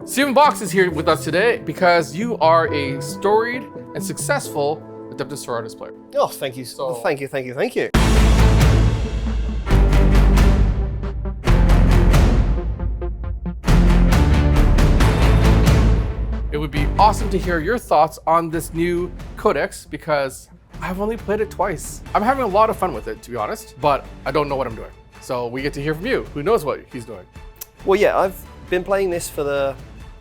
Stephen Box is here with us today because you are a storied and successful Adepta Sororitas player. Oh, thank you. Thank you. It would be awesome to hear your thoughts on this new codex because I've only played it twice. I'm having a lot of fun with it, to be honest, but I don't know what I'm doing. So we get to hear from you, who knows what he's doing. Well, yeah, I've been playing this for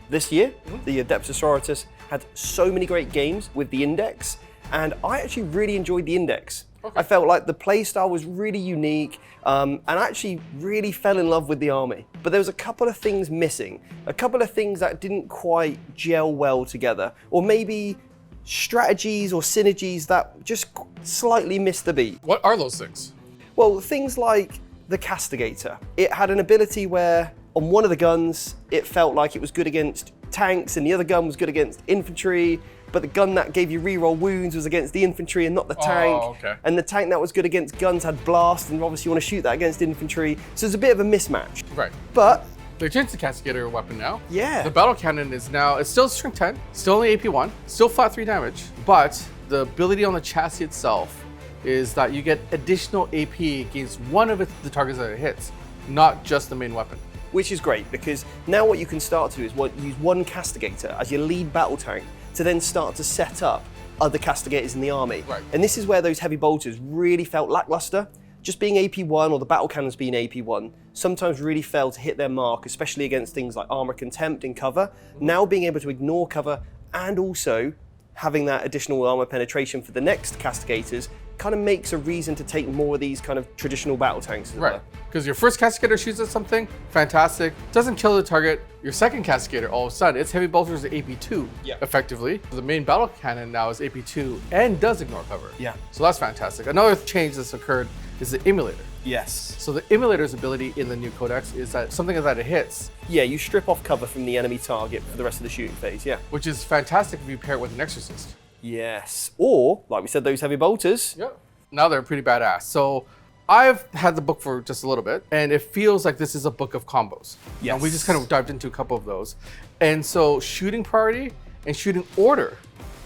this year. The Adepta Sororitas had so many great games with the index, and I actually really enjoyed the index. Okay. I felt like the playstyle was really unique, and I actually really fell in love with the army. But there was a couple of things missing, a couple of things that didn't quite gel well together, or maybe strategies or synergies that just slightly missed the beat. What are those things? Well, things like the Castigator. It had an ability where on one of the guns, it felt like it was good against tanks and the other gun was good against infantry, but the gun that gave you reroll wounds was against the infantry and not the tank. Oh, okay. And the tank that was good against guns had blast, and obviously you want to shoot that against infantry. So there's a bit of a mismatch. Right. But They changed the Castigator weapon now. yeah, The battle cannon is now, it's still strength 10, still only AP 1, still flat 3 damage, but the ability on the chassis itself is that you get additional AP against one of the targets that it hits, not just the main weapon. which is great because now what you can start to do is use one Castigator as your lead battle tank to then start to set up other Castigators in the army. Right. And this is where those heavy bolters really felt lackluster. Just being AP1 or the battle cannons being AP1 sometimes really failed to hit their mark, especially against things like armor contempt in cover. Now being able to ignore cover and also having that additional armor penetration for the next Castigators kind of makes a reason to take more of these kind of traditional battle tanks as it Right, were. because your first Castigator shoots at something, fantastic, doesn't kill the target. Your second Castigator, all of a sudden, its heavy bolters are AP2, Yeah. effectively. The main battle cannon now is AP2 and does ignore cover. Yeah. So that's fantastic. Another change that's occurred is the emulator. Yes. So the emulator's ability in the new codex is that something that it hits, Yeah, you strip off cover from the enemy target for the rest of the shooting phase, yeah. which is fantastic if you pair it with an exorcist. Yes. Or, like we said, those heavy bolters. Yep. Now they're pretty badass. So I've had the book for just a little bit, and it feels like this is a book of combos. Yes. And we just kind of dived into a couple of those. And so shooting priority and shooting order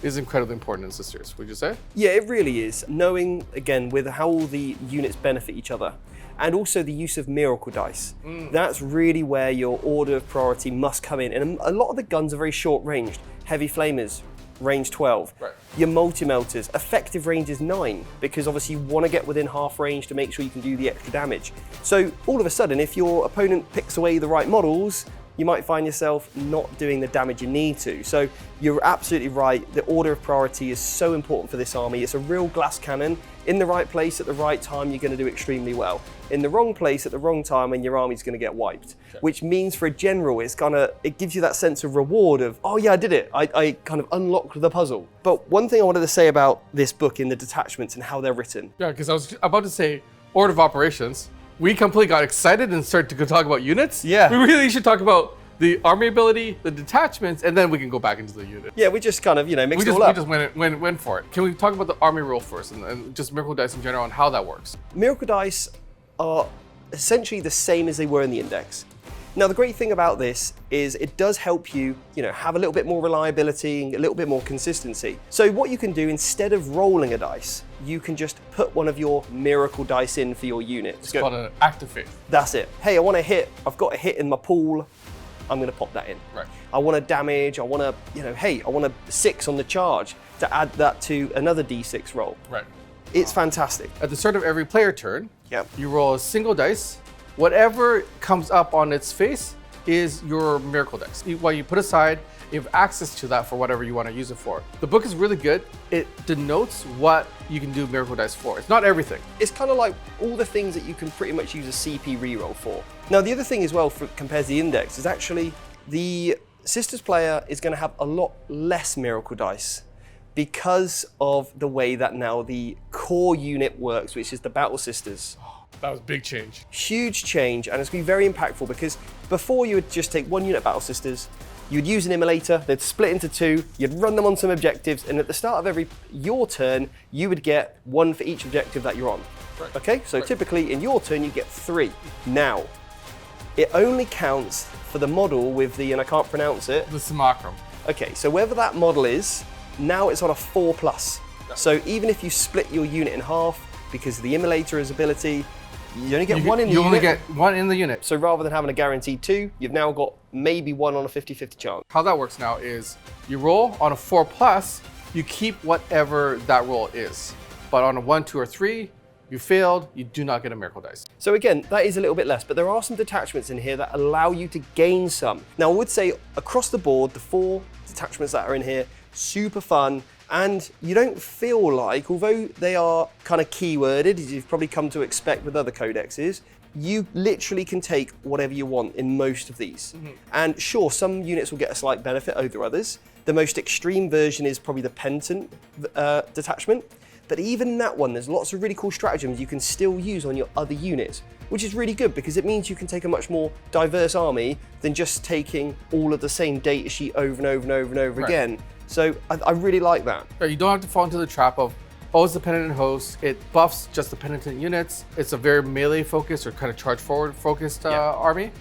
is incredibly important in Sisters, would you say? Yeah, it really is. Knowing, again, with how all the units benefit each other, and also the use of miracle dice. That's really where your order of priority must come in. And a lot of the guns are very short ranged. Heavy flamers, range 12. Right. Your multi-melters, effective range is 9, because obviously you want to get within half range to make sure you can do the extra damage. So all of a sudden, if your opponent picks away the right models, you might find yourself not doing the damage you need to. So you're absolutely right, the order of priority is so important for this army. It's a real glass cannon. In the right place at the right time, you're going to do extremely well. In the wrong place at the wrong time, and your army's going to get wiped. Okay. Which means for a general, it gives you that sense of reward of, oh yeah, I did it. I kind of unlocked the puzzle. But one thing I wanted to say about this book in the detachments and how they're written. Yeah, because I was about to say order of operations. We completely got excited and started to go talk about units. Yeah. We really should talk about the army ability, the detachments, and then we can go back into the unit. Yeah, we just kind of, mixed We it all up. just went for it. Can we talk about the army rule first and just miracle dice in general and how that works? Miracle dice are essentially the same as they were in the index. Now, the great thing about this is it does help you, have a little bit more reliability and a little bit more consistency. So what you can do, instead of rolling a dice, you can just put one of your miracle dice in for your unit. It's called an act of faith. That's it. Hey, I want a hit. I've got a hit in my pool. I'm going to pop that in. Right. I want a damage. I want to, hey, I want a 6 on the charge to add that to another D6 roll. Right. It's fantastic. At the start of every player turn, Yeah. you roll a single dice. Whatever comes up on its face is your miracle dice. What you put aside, you have access to that for whatever you want to use it for. The book is really good. It denotes what you can do miracle dice for. It's not everything. It's kind of like all the things that you can pretty much use a CP reroll for. Now, the other thing as well, compared to the index, is actually the Sisters player is going to have a lot less miracle dice because of the way that now the core unit works, which is the Battle Sisters. That was a big change. Huge change, and it's going to be very impactful because before you would just take one unit of Battle Sisters, you'd use an immolator, they'd split into 2, you'd run them on some objectives, and at the start of your turn, you would get 1 for each objective that you're on. Right. Okay, so Right. typically in your turn, you get 3. Now, it only counts for the model with the, and I can't pronounce it. The simulacrum. Okay, so wherever that model is, now it's on a 4+. So even if you split your unit in half, because of the Immolator's ability, you only get one in the unit. You only get one in the unit. So rather than having a guaranteed 2, you've now got maybe 1 on a 50-50 chance. How that works now is you roll on a 4+, you keep whatever that roll is. But on a 1, 2, or 3, you failed, you do not get a miracle dice. So again, that is a little bit less, but there are some detachments in here that allow you to gain some. Now I would say across the board, the 4 detachments that are in here, super fun. And you don't feel like, although they are kind of keyworded, as you've probably come to expect with other codexes, you literally can take whatever you want in most of these. And sure, some units will get a slight benefit over others. The most extreme version is probably the Penitent detachment. But even in that one, there's lots of really cool stratagems you can still use on your other units, which is really good because it means you can take a much more diverse army than just taking all of the same data sheet over and over and over and over again. So I really like that. You don't have to fall into the trap of, oh, it's the Penitent host. It buffs just the Penitent units. It's a very melee focused or kind of charge forward focused army.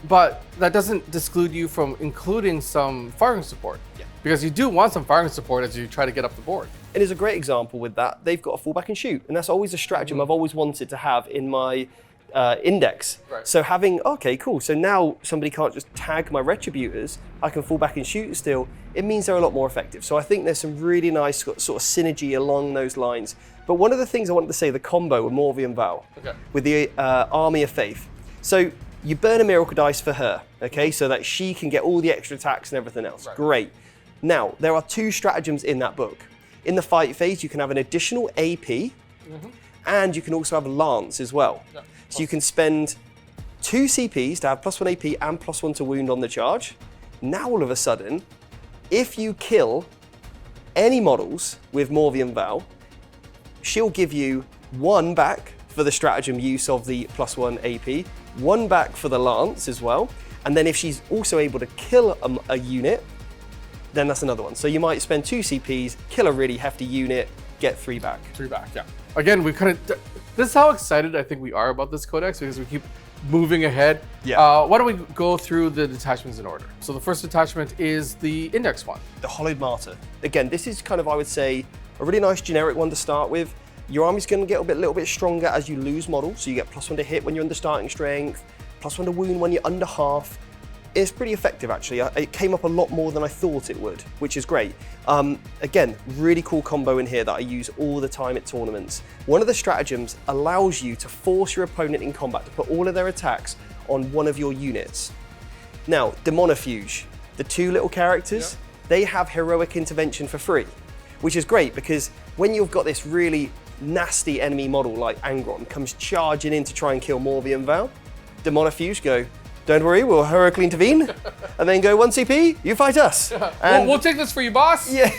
But that doesn't exclude you from including some firing support. Because you do want some firing support as you try to get up the board. And as a great example with that, they've got a fall back and shoot. And that's always a stratagem I've always wanted to have in my index. So having, okay, cool. So now somebody can't just tag my retributors. I can fall back and shoot still. It means they're a lot more effective. So I think there's some really nice sort of synergy along those lines. But one of the things I wanted to say, the combo with Morvi and Val, with the Army of Faith. So you burn a miracle dice for her, okay? So that she can get all the extra attacks and everything else. Great. Now, there are 2 stratagems in that book. In the fight phase, you can have an additional AP, and you can also have a lance as well. So you can spend 2 CPs to have +1 AP and +1 to wound on the charge. Now all of a sudden, if you kill any models with Morvi and Val, she'll give you 1 back for the stratagem use of the +1 AP, 1 back for the lance as well. And then if she's also able to kill a unit, then that's another one. So you might spend 2 CPs, kill a really hefty unit, get 3 back. 3 back, yeah. Again, we kind of, this is how excited I think we are about this codex because we keep moving ahead. Why don't we go through the detachments in order? So the first detachment is the index one. The Hallowed Martyr. Again, this is kind of, I would say, a really nice generic one to start with. Your army's going to get a little bit stronger as you lose models. So you get +1 to hit when you're under starting strength, +1 to wound when you're under half. It's pretty effective actually. It came up a lot more than I thought it would, which is great. Again, really cool combo in here that I use all the time at tournaments. One of the stratagems allows you to force your opponent in combat to put all of their attacks on one of your units. Now, Demonifuge, the 2 little characters, they have heroic intervention for free, which is great because when you've got this really nasty enemy model like Angron comes charging in to try and kill Morvi and Val, Demonifuge go, don't worry, we'll heroically intervene, and then go 1 CP, you fight us. And we'll take this for you, boss. Yeah.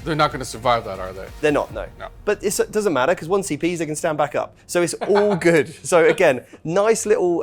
They're not going to survive that, are they? They're not, no. But it doesn't matter because 1 CPs, they can stand back up. So it's all good. So again, nice little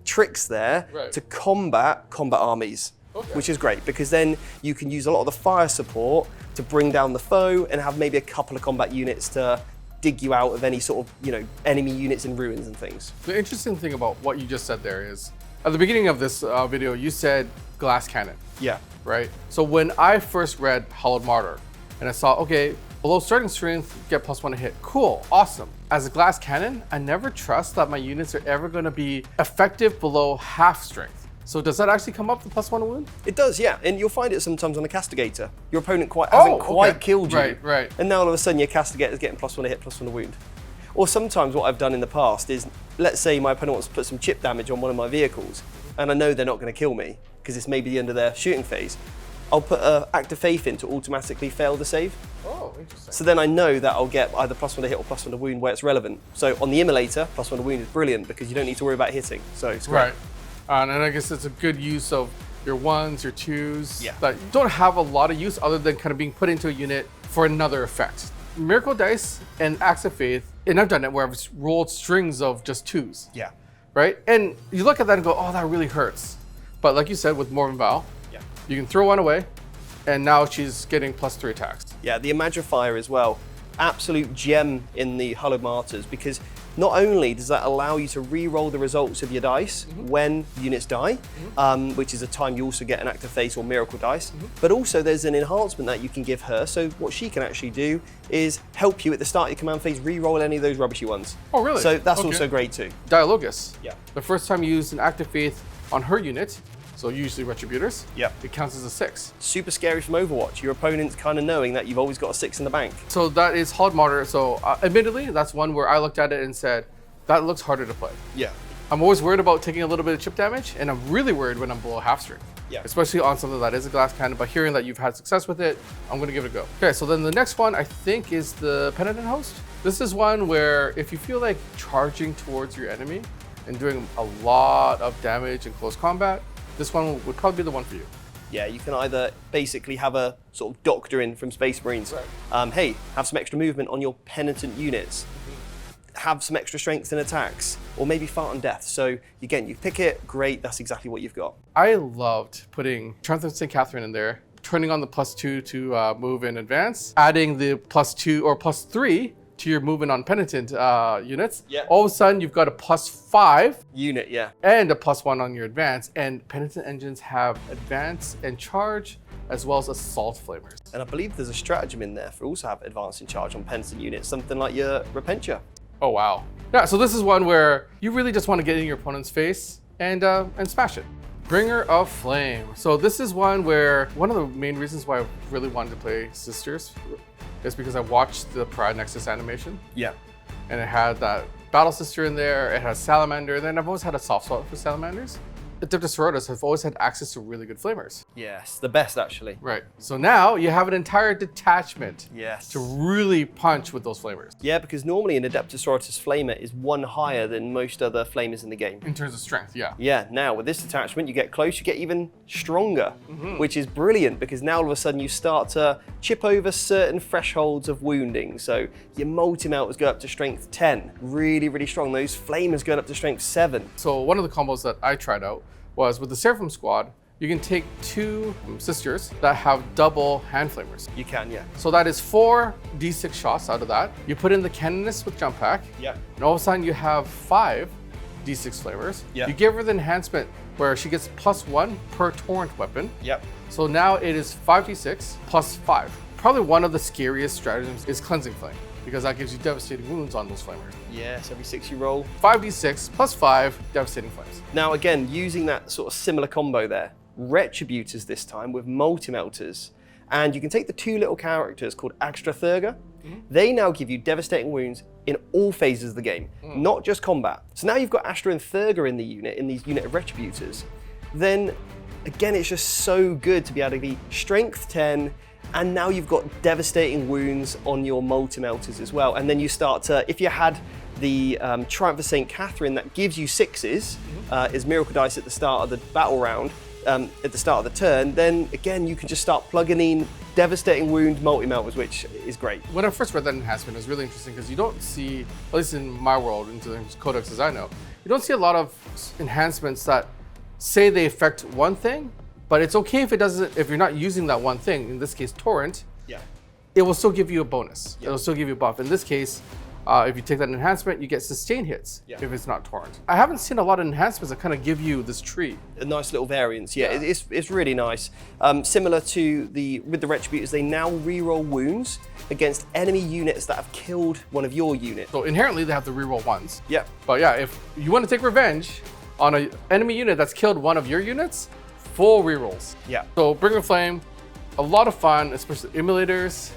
tricks there to combat armies, which is great because then you can use a lot of the fire support to bring down the foe and have maybe a couple of combat units to dig you out of any sort of, enemy units in ruins and things. The interesting thing about what you just said there is, at the beginning of this video, you said glass cannon. Yeah. Right? So when I first read Hallowed Martyr, and I saw, okay, below starting strength, get +1 to hit. Cool, awesome. As a glass cannon, I never trust that my units are ever gonna be effective below half strength. So does that actually come up, the +1 to wound? It does, yeah. And you'll find it sometimes on the Castigator. Your opponent hasn't quite killed you. Right. And now all of a sudden your Castigator's getting +1 to hit, +1 to wound. Or sometimes what I've done in the past is, let's say my opponent wants to put some chip damage on one of my vehicles, and I know they're not going to kill me, because it's maybe the end of their shooting phase. I'll put an Act of Faith in to automatically fail the save. Oh, interesting. So then I know that I'll get either +1 to hit or +1 to wound where it's relevant. So on the Immolator, +1 to wound is brilliant, because you don't need to worry about hitting. So it's great. Right. And I guess it's a good use of your 1s, your 2s, that don't have a lot of use other than kind of being put into a unit for another effect. Miracle Dice and Acts of Faith, and I've done it where I've rolled strings of just 2s. Yeah. Right? And you look at that and go, oh, that really hurts. But like you said, with Morvi and Val, you can throw 1 away, and now she's getting +3 attacks. Yeah, the Imagifier as well. Absolute gem in the Hallowed Martyrs, because Not only does that allow you to re-roll the results of your dice when units die, which is a time you also get an active fate or miracle dice, but also there's an enhancement that you can give her. So what she can actually do is help you at the start of your command phase re-roll any of those rubbishy ones. Oh, really? So that's also great too. Dialogus. Yeah. The first time you use an active faith on her unit, so usually retributors, it counts as a 6. Super scary from Overwatch. Your opponent's kind of knowing that you've always got a 6 in the bank. So that is Hallowed Martyr. So admittedly, that's one where I looked at it and said, that looks harder to play. Yeah. I'm always worried about taking a little bit of chip damage, and I'm really worried when I'm below half strength. Yeah. Especially on something that is a glass cannon, but hearing that you've had success with it, I'm gonna give it a go. Okay, so then the next one I think is the Penitent Host. This is one where if you feel like charging towards your enemy and doing a lot of damage in close combat, this one would probably be the one for you. Yeah, you can either basically have a sort of doctor in from Space Marines. Hey, have some extra movement on your Penitent units. Have some extra strength in attacks, or maybe fart on death. So again, you pick it, great, that's exactly what you've got. I loved putting Triumph of St. Catherine in there, turning on the +2 to move and advance, adding the +2 or +3 to your movement on Penitent units. Yeah. All of a sudden, you've got a +5 Unit, yeah. and a +1 on your advance, and Penitent engines have advance and charge, as well as assault flamers. And I believe there's a stratagem in there for also have advance in charge on Penitent units, something like your Repentia. Oh, wow. Yeah, so this is one where you really just want to get in your opponent's face and smash it. Bringer of Flame. So this is one where one of the main reasons why I really wanted to play Sisters is because I watched the Pride Nexus animation. Yeah. And it had that Battle Sister in there, it has Salamander, and then I've always had a soft spot for Salamanders. Adepta Sororitas have always had access to really good flamers. Yes, the best actually. Right. So now you have an entire detachment to really punch with those flamers. Yeah, because normally an Adepta Sororitas flamer is one higher than most other flamers in the game. In terms of strength, yeah. Yeah, now with this detachment, you get close, you get even stronger, which is brilliant because now all of a sudden you start to chip over certain thresholds of wounding. So your multi-melters go up to strength 10, really, really strong. Those flamers going up to strength 7. So one of the combos that I tried out was with the Seraphim squad, you can take 2 sisters that have double hand flamers. You can, yeah. So that is 4 D6 shots out of that. You put in the Canonist with jump pack, Yeah. and all of a sudden you have 5 D6 flamers. Yeah. You give her the enhancement where she gets +1 per torrent weapon. Yep. So now it is 5d6 +5. Probably one of the scariest stratagems is Cleansing Flame, because that gives you devastating wounds on those flamers. Yes, every 6 you roll. 5d6 +5 devastating flames. Now again, using that sort of similar combo there, Retributors this time with multi-melters. And you can take the 2 little characters called Extra Thurga. They now give you devastating wounds in all phases of the game, not just combat. So now you've got Astra and Thurga in the unit, in these unit of Retributors. Then again, it's just so good to be able to be strength 10, and now you've got devastating wounds on your multi-melters as well. And then you start to, if you had the Triumph of St. Catherine that gives you 6s, is Miracle Dice at the start of the battle round, at the start of the turn, then again, you can just start plugging in devastating wound multi-melters, which is great. When I first read that enhancement, it was really interesting because you don't see, at least in my world, into the codex as I know, you don't see a lot of enhancements that say they affect one thing, but it's okay if it doesn't, if you're not using that one thing, in this case, Torrent, it will still give you a bonus. It will still give you a buff. In this case, if you take that enhancement, you get sustain hits if it's not Torrent. I haven't seen a lot of enhancements that kind of give you this tree. A nice little variance, it's really nice. Similar to with the Retributors, they now reroll wounds against enemy units that have killed one of your units. So inherently, they have to reroll ones. Yeah. But yeah, if you want to take revenge on an enemy unit that's killed one of your units, full rerolls. Yeah. So Bringer of Flame, a lot of fun, especially emulators,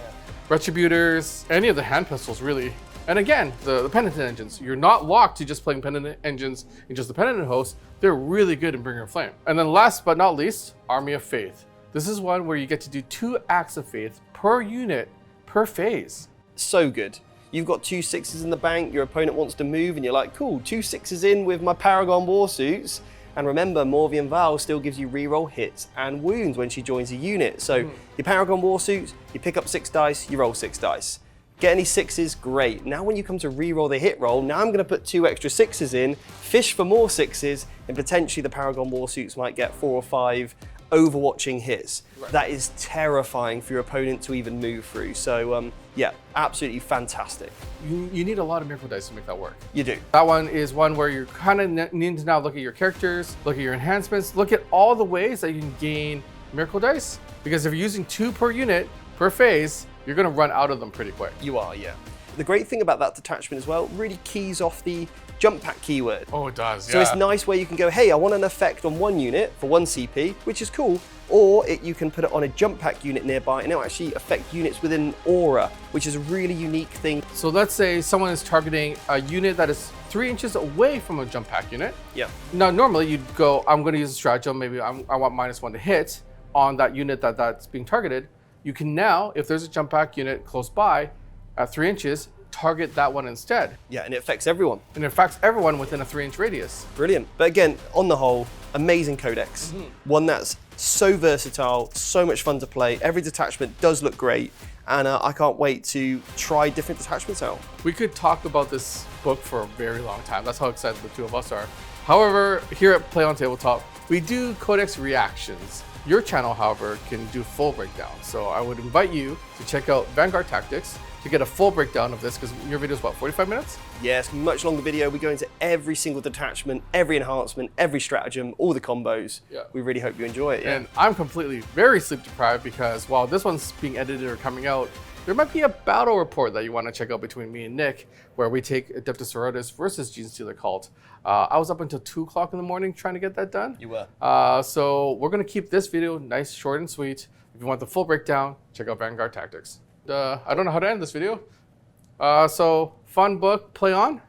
Retributors, any of the hand pistols really. And again, the Penitent engines, you're not locked to just playing Penitent engines in just the Penitent host. They're really good in Bringer of Flame. And then last but not least, Army of Faith. This is one where you get to do 2 acts of faith per unit, per phase. So good. You've got 2 6s in the bank, your opponent wants to move, and you're like, cool, 2 6s in with my Paragon Warsuits. And remember, Morvian Val still gives you reroll hits and wounds when she joins a unit. So your Paragon Warsuits, you pick up 6 dice, you roll 6 dice. Get any 6s, great. Now when you come to reroll the hit roll, now I'm gonna put 2 extra 6s in, fish for more 6s, and potentially the Paragon Warsuits might get 4 or 5 overwatching hits. Right. That is terrifying for your opponent to even move through. So yeah, absolutely fantastic. You need a lot of miracle dice to make that work. You do. That one is one where you're kind of needing to now look at your characters, look at your enhancements, look at all the ways that you can gain miracle dice. Because if you're using 2 per unit per phase, you're going to run out of them pretty quick. You are, yeah. The great thing about that detachment as well, really keys off the jump pack keyword. Oh, it does, So it's nice where you can go, hey, I want an effect on 1 unit for 1 CP, which is cool, or you can put it on a jump pack unit nearby and it'll actually affect units within aura, which is a really unique thing. So let's say someone is targeting a unit that is 3 inches away from a jump pack unit. Yeah. Now, normally you'd go, I'm going to use a stratagem, maybe I want -1 to hit on that unit that's being targeted. You can now, if there's a jump pack unit close by at 3 inches, target that one instead. Yeah, and it affects everyone. And it affects everyone within a 3-inch radius. Brilliant. But again, on the whole, amazing codex. One that's so versatile, so much fun to play. Every detachment does look great. And I can't wait to try different detachments out. We could talk about this book for a very long time. That's how excited the 2 of us are. However, here at Play on Tabletop, we do codex reactions. Your channel, however, can do full breakdown. So I would invite you to check out Vanguard Tactics to get a full breakdown of this, because your video is what, 45 minutes? Yes, much longer video. We go into every single detachment, every enhancement, every stratagem, all the combos. Yeah. We really hope you enjoy it. Yeah. And I'm completely very sleep deprived because while this one's being edited or coming out, there might be a battle report that you want to check out between me and Nick, where we take Adepta Sororitas versus Gene Stealer Cult. I was up until 2 o'clock in the morning trying to get that done. You were. So we're going to keep this video nice, short, and sweet. If you want the full breakdown, check out Vanguard Tactics. I don't know how to end this video. So fun book, play on.